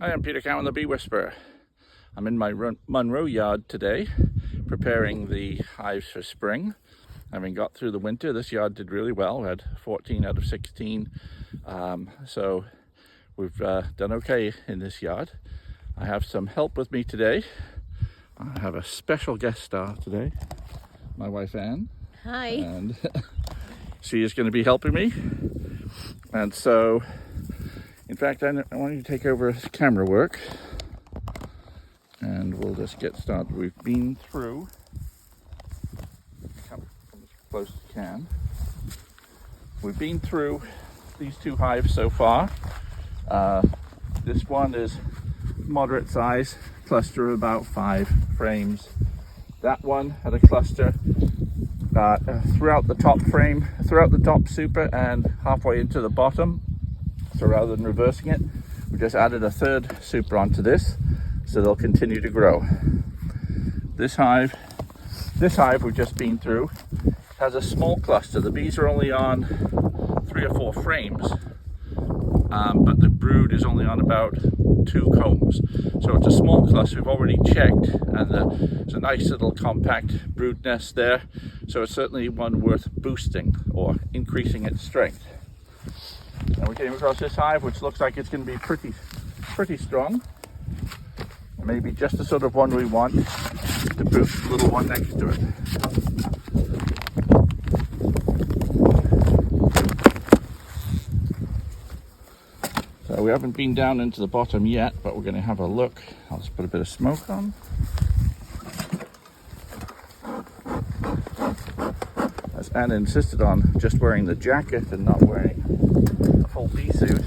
Hi, I'm Peter Cowan, the Bee Whisperer. I'm in my Monroe yard today, preparing the hives for spring. Having got through the winter, this yard did really well. We had 14 out of 16, so we've done okay in this yard. I have some help with me today. I have a special guest star today, my wife Anne. Hi. And she is going to be helping me. And so, in fact, I want you to take over camera work and we'll just get started. We've been through, come as close as you can. We've been through these two hives so far. This one is moderate size, cluster of about 5 frames. That one had a cluster throughout the top frame, throughout the top super and halfway into the bottom. So rather than reversing it, we just added a third super onto this, so they'll continue to grow. This hive we've just been through has a small cluster. The bees are only on 3 or 4 frames, but the brood is only on about 2 combs. So it's a small cluster. We've already checked, and there's a nice little compact brood nest there. So it's certainly one worth boosting or increasing its strength. And we came across this hive, which looks like it's going to be pretty strong. Maybe just the sort of one we want to boost the little one next to it. So we haven't been down into the bottom yet, but we're going to have a look. I'll just put a bit of smoke on. As Anna insisted on just wearing the jacket and not wearing a full bee suit,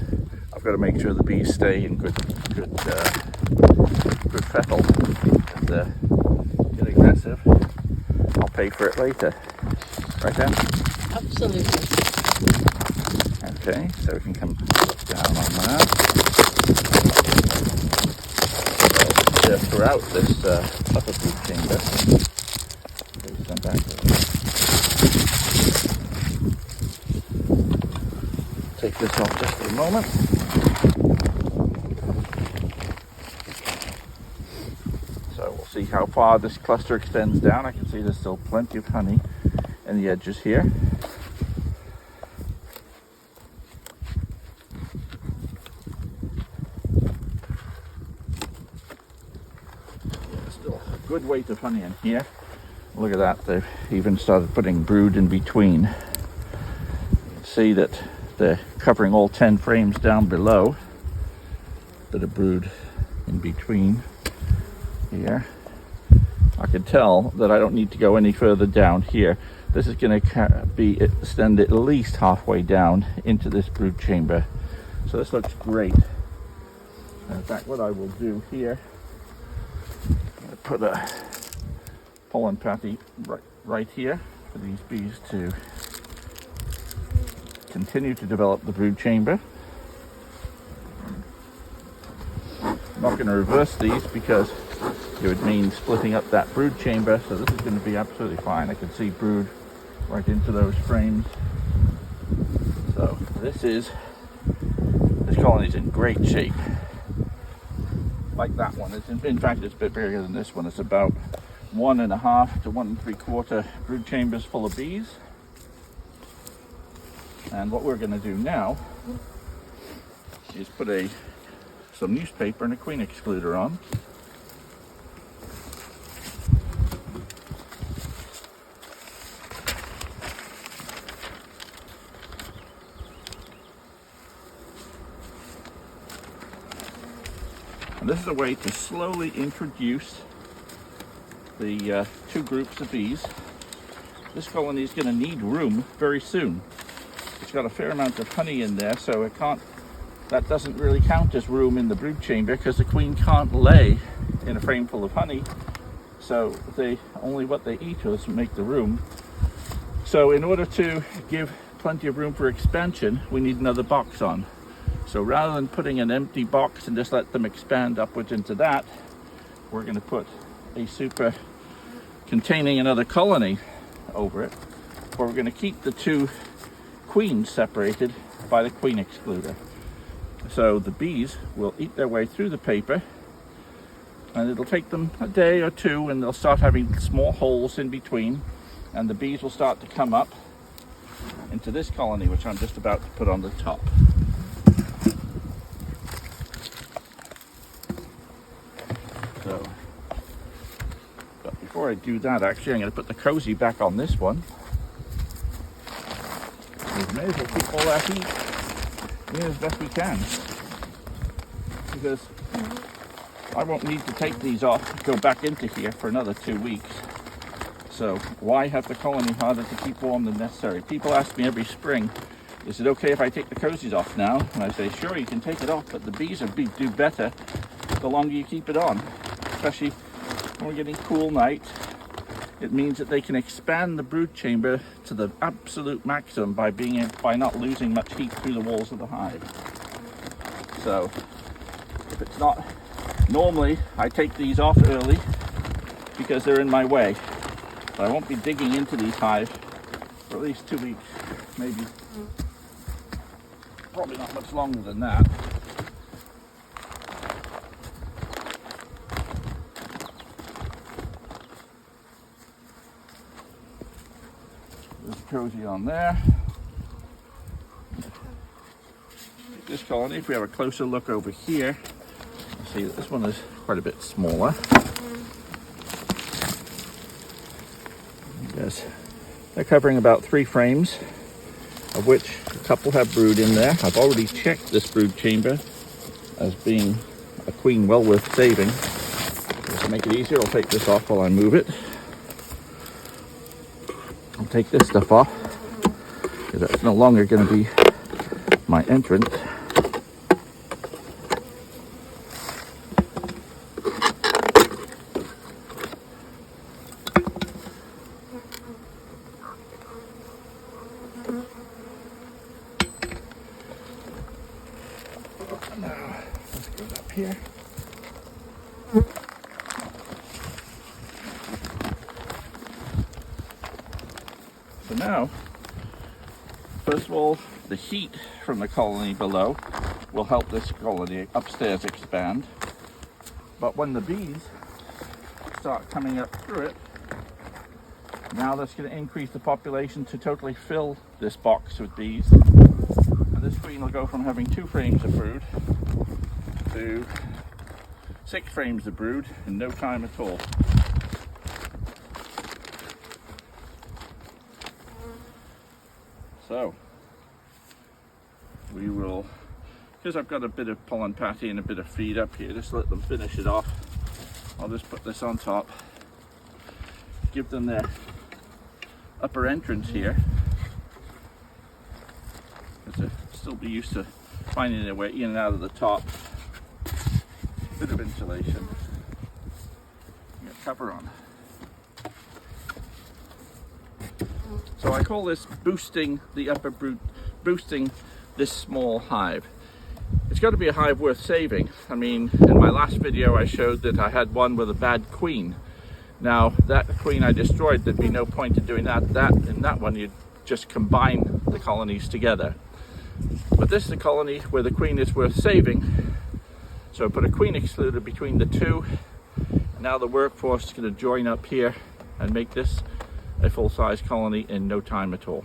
I've got to make sure the bees stay in good fettle. If they get aggressive, I'll pay for it later. Right, Anne? Absolutely. Okay, so we can come down on that. So they're throughout this upper brood chamber. Place them back. Take this off just for a moment. So we'll see how far this cluster extends down. I can see there's still plenty of honey in the edges here. Still a good weight of honey in here. Look at that, they've even started putting brood in between. You can see that they're covering all 10 frames down below. Bit of brood in between here. I can tell that I don't need to go any further down here. This is going to extend at least halfway down into this brood chamber. So this looks great. In fact, what I will do here, I'm going to put a pollen patty right here for these bees to continue to develop the brood chamber. I'm not going to reverse these because it would mean splitting up that brood chamber, so this is going to be absolutely fine. I can see brood right into those frames. So this colony is in great shape. Like that one. In fact, it's a bit bigger than this one. It's about 1.5 to 1 3/4 brood chambers full of bees. And what we're going to do now is put some newspaper and a queen excluder on. And this is a way to slowly introduce the 2 groups of bees. This colony is going to need room very soon. It's got a fair amount of honey in there, so that doesn't really count as room in the brood chamber because the queen can't lay in a frame full of honey. So what they eat is make the room. So in order to give plenty of room for expansion, we need another box on. So rather than putting an empty box and just let them expand upwards into that, we're going to put a super containing another colony over it. But we're going to keep the 2 queens separated by the queen excluder. So the bees will eat their way through the paper, and it'll take them a day or two, and they'll start having small holes in between, and the bees will start to come up into this colony, which I'm just about to put on the top. So, but before I do that, actually, I'm going to put the cozy back on this one. We may as well keep all that heat in as best we can, because I won't need to take these off, go back into here for another 2 weeks. So why have the colony harder to keep warm than necessary? People ask me every spring, is it okay if I take the cozies off now? And I say, sure, you can take it off, but the bees do better the longer you keep it on, especially when we're getting cool nights. It means that they can expand the brood chamber to the absolute maximum by not losing much heat through the walls of the hive. So if it's not, normally I take these off early because they're in my way. But I won't be digging into these hives for at least 2 weeks, maybe. Probably not much longer than that. There's a cozy on there. This colony, if we have a closer look over here, you'll see that this one is quite a bit smaller. Yes, they're covering about 3 frames, of which a couple have brood in there. I've already checked this brood chamber as being a queen well worth saving. Just to make it easier, I'll take this off while I move it. I'll take this stuff off, because that's no longer going to be my entrance. Now, let's go up here. So now, first of all, the heat from the colony below will help this colony upstairs expand. But when the bees start coming up through it, now that's going to increase the population to totally fill this box with bees. And this queen will go from having 2 frames of brood to 6 frames of brood in no time at all. So we will, because I've got a bit of pollen patty and a bit of feed up here, just let them finish it off. I'll just put this on top, give them their upper entrance here, because they'll still be used to finding their way in and out of the top. Bit of insulation. Get cover on. So I call this boosting the upper brood, boosting this small hive. It's got to be a hive worth saving. I mean, in my last video I showed that I had one with a bad queen. Now that queen I destroyed, there'd be no point in doing that. In that one you'd just combine the colonies together. But this is a colony where the queen is worth saving. So I put a queen excluder between the two. And now the workforce is going to join up here and make this a full-size colony in no time at all.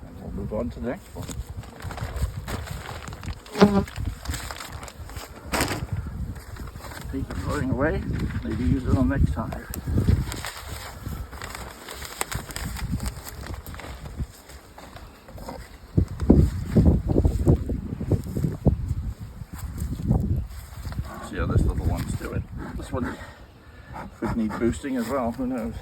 And we'll move on to the next one. Paper throwing away, maybe use it on next hive. See how this little one's doing. This one could need boosting as well, who knows.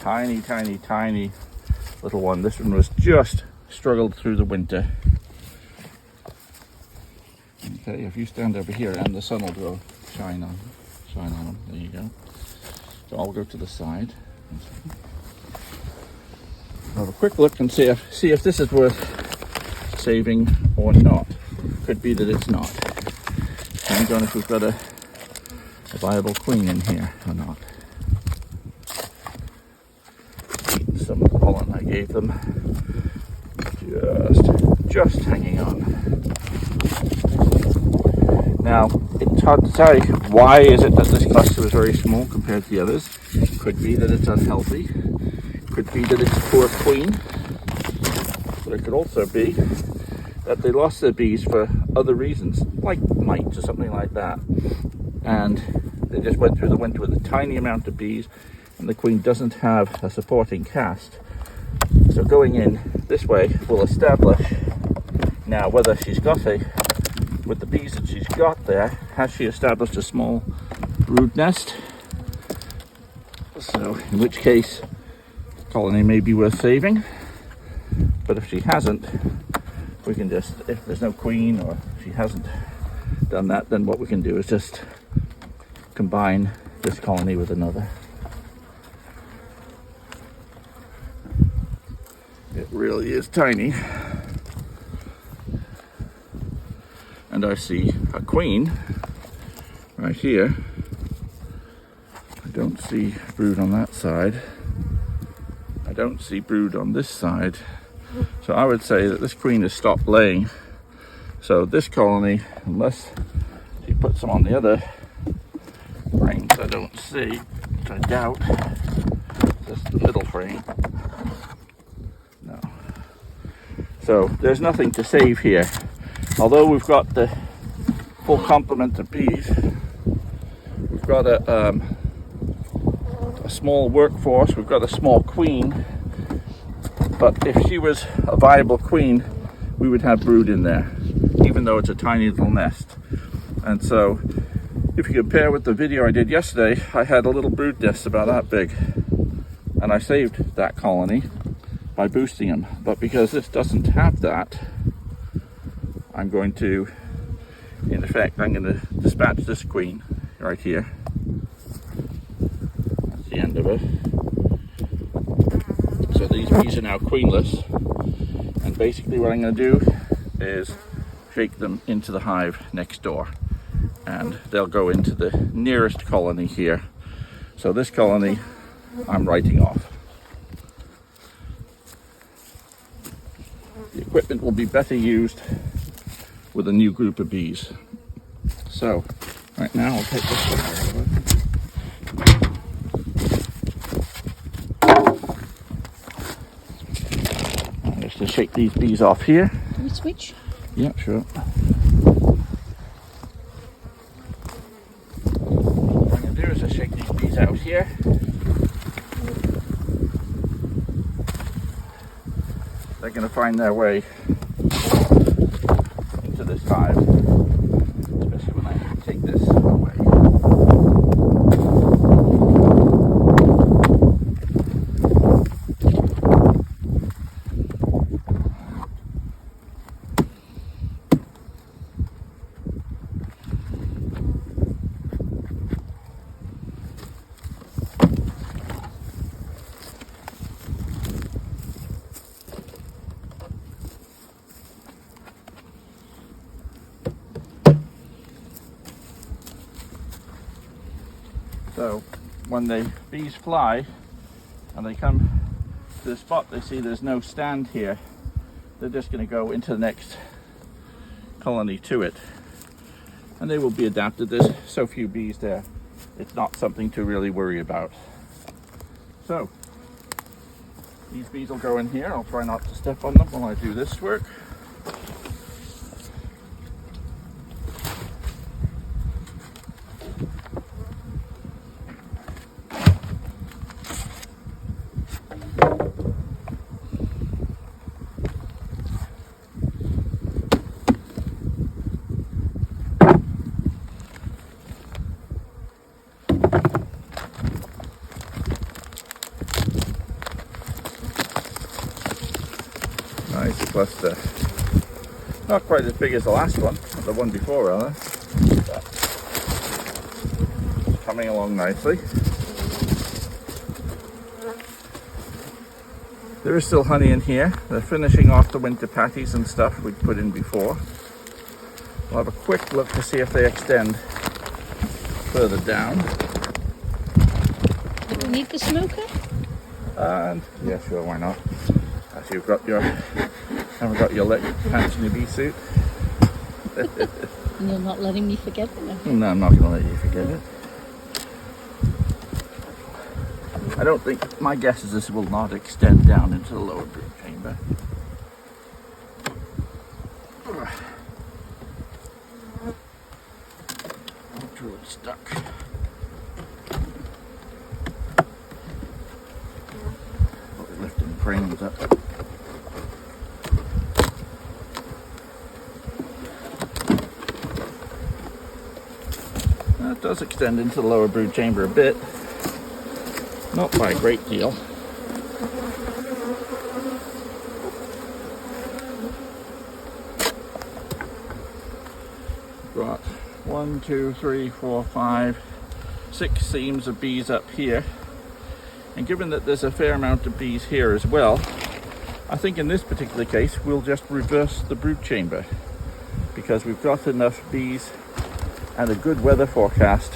Tiny, tiny, tiny little one. This one was just struggled through the winter. Okay, if you stand over here and the sun will go shine on them. There you go. So I'll go to the side. have a quick look and see if this is worth saving or not. Could be that it's not. I don't know if we've got a viable queen in here or not. Eating some pollen I gave them. Just hanging on. Now, it's hard to say why is it that this cluster is very small compared to the others. Could be that it's unhealthy. Could be that it's a poor queen. But it could also be that they lost their bees for other reasons, like mites or something like that. And they just went through the winter with a tiny amount of bees, and the queen doesn't have a supporting caste. So going in this way will establish now whether she's got with the bees that she's got there, has she established a small brood nest? So in which case, colony may be worth saving. But if she hasn't, we can just, if there's no queen or if she hasn't done that, then what we can do is just combine this colony with another. It really is tiny. And I see a queen right here. I don't see brood on that side. I don't see brood on this side. So I would say that this queen has stopped laying. So this colony, unless she puts them on the other frames I don't see, which I doubt, just the middle frame. No. So there's nothing to save here. Although we've got the full complement of bees, we've got a small workforce, we've got a small queen, but if she was a viable queen, we would have brood in there, even though it's a tiny little nest. And so, if you compare with the video I did yesterday, I had a little brood nest about that big, and I saved that colony by boosting them. But because this doesn't have that, I'm going to, in effect, I'm going to dispatch this queen right here. That's the end of her. So these bees are now queenless, and basically what I'm going to do is shake them into the hive next door, and they'll go into the nearest colony here. So this colony I'm writing off. The equipment will be better used with a new group of bees. So right now I'll take this one out of it. Just to shake these bees off here. Can we switch? Yeah, sure. What I'm going to do is just shake these bees out here. They're going to find their way into this hive, especially when I take this away. So when the bees fly and they come to the spot, they see there's no stand here. They're just going to go into the next colony to it. And they will be adapted. There's so few bees there. It's not something to really worry about. So these bees will go in here. I'll try not to step on them while I do this work. Nice cluster. Not quite as big as the last one, or the one before rather, but coming along nicely. There is still honey in here. They're finishing off the winter patties and stuff we'd put in before. We'll have a quick look to see if they extend further down. Do we need the smoker? And yeah, sure, why not? As you've got your, haven't got your pants in your bee suit. And you're not letting me forget it. No, I'm not going to let you forget it. I don't think, my guess is this will not extend down into the lower brood chamber. It's really stuck. Probably lifting frames up. That does extend into the lower brood chamber a bit. Not by a great deal. Got 1, 2, 3, 4, 5, 6 seams of bees up here. And given that there's a fair amount of bees here as well, I think in this particular case we'll just reverse the brood chamber, because we've got enough bees and a good weather forecast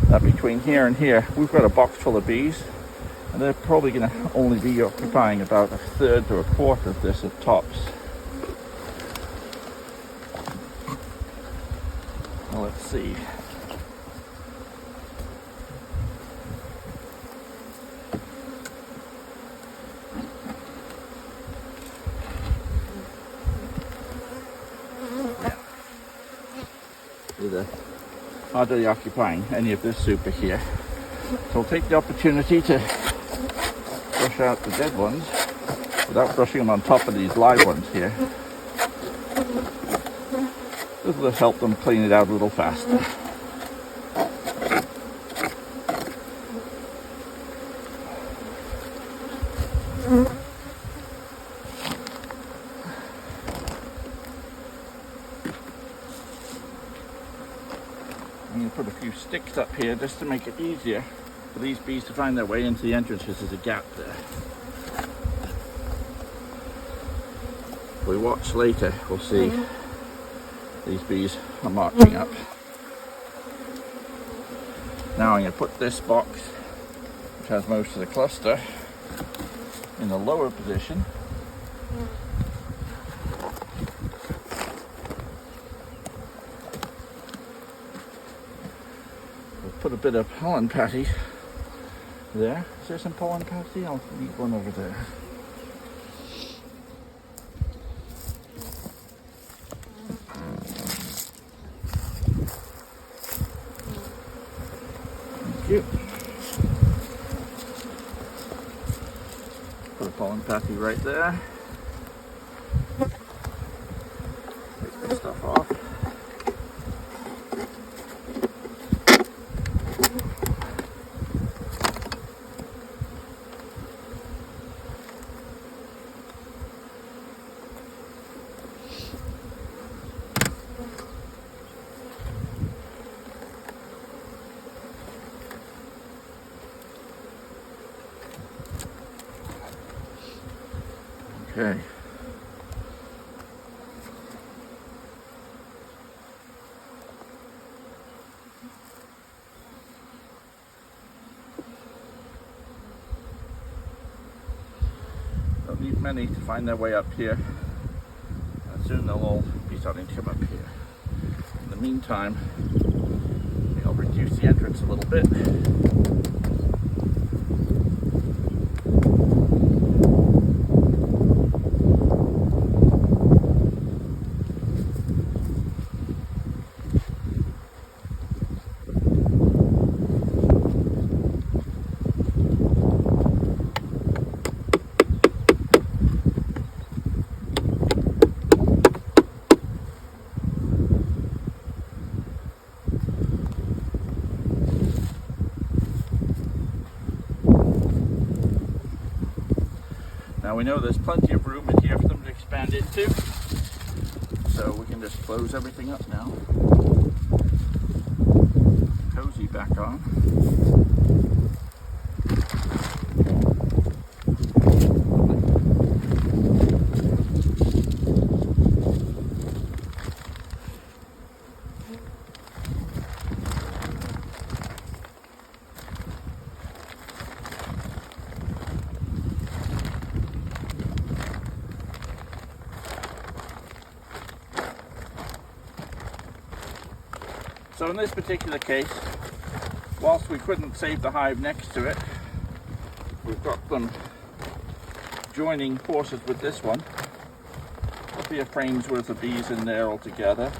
that between here and here we've got a box full of bees, and they're probably going to only be occupying about 1/3 to 1/4 of this at tops. Now let's see. Either hardly occupying any of this super here. So we'll take the opportunity to brush out the dead ones without brushing them on top of these live ones here. This will just help them clean it out a little faster. I'm going to put a few sticks up here just to make it easier for these bees to find their way into the entrances. There's a gap there. If we watch later, we'll see these bees are marching up. Now I'm going to put this box, which has most of the cluster, in the lower position. Put a bit of pollen patty there. Is there some pollen patty? I'll leave one over there. Thank you. Put a pollen patty right there. Take this stuff off. Okay. Don't need many to find their way up here. And soon they'll all be starting to come up here. In the meantime, I'll reduce the entrance a little bit. Now we know there's plenty of room in here for them to expand into, so we can just close everything up now. Cozy back on. So in this particular case, whilst we couldn't save the hive next to it, we've got them joining forces with this one. There'll be a frame's worth of bees in there altogether,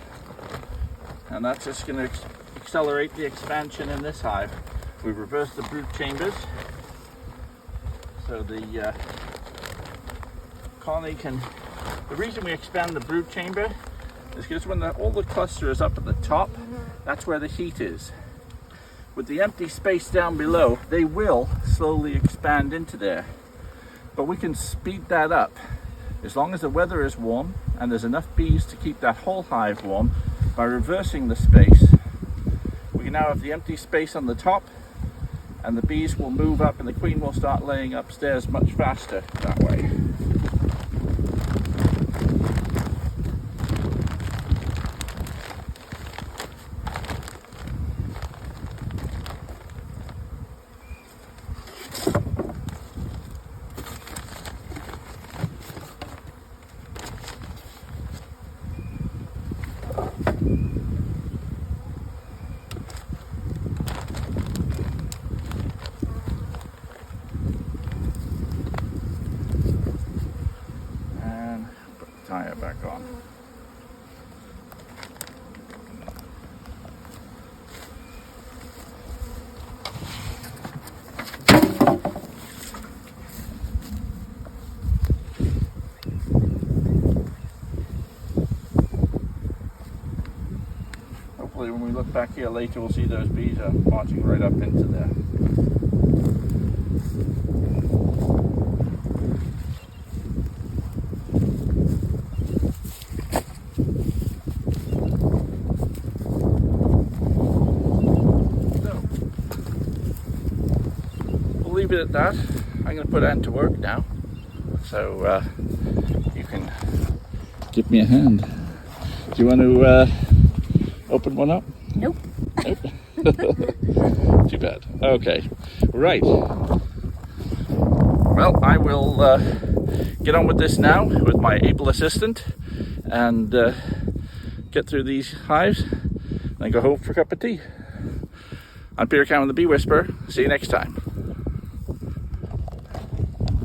and that's just going to accelerate the expansion in this hive. We've reversed the brood chambers, so the colony can... The reason we expand the brood chamber is because when all the cluster is up at the top, that's where the heat is. With the empty space down below, they will slowly expand into there. But we can speed that up. As long as the weather is warm and there's enough bees to keep that whole hive warm, by reversing the space, we can now have the empty space on the top, and the bees will move up and the queen will start laying upstairs much faster that way. Tie it back on. Hopefully when we look back here later, we'll see those bees are marching right up into there. Leave it at that. I'm going to put Anne to work now, so you can give me a hand. Do you want to open one up? Nope. Too bad. Okay, right. Well, I will get on with this now with my able assistant and get through these hives and then go home for a cup of tea. I'm Peter Cowan, the Bee Whisperer. See you next time.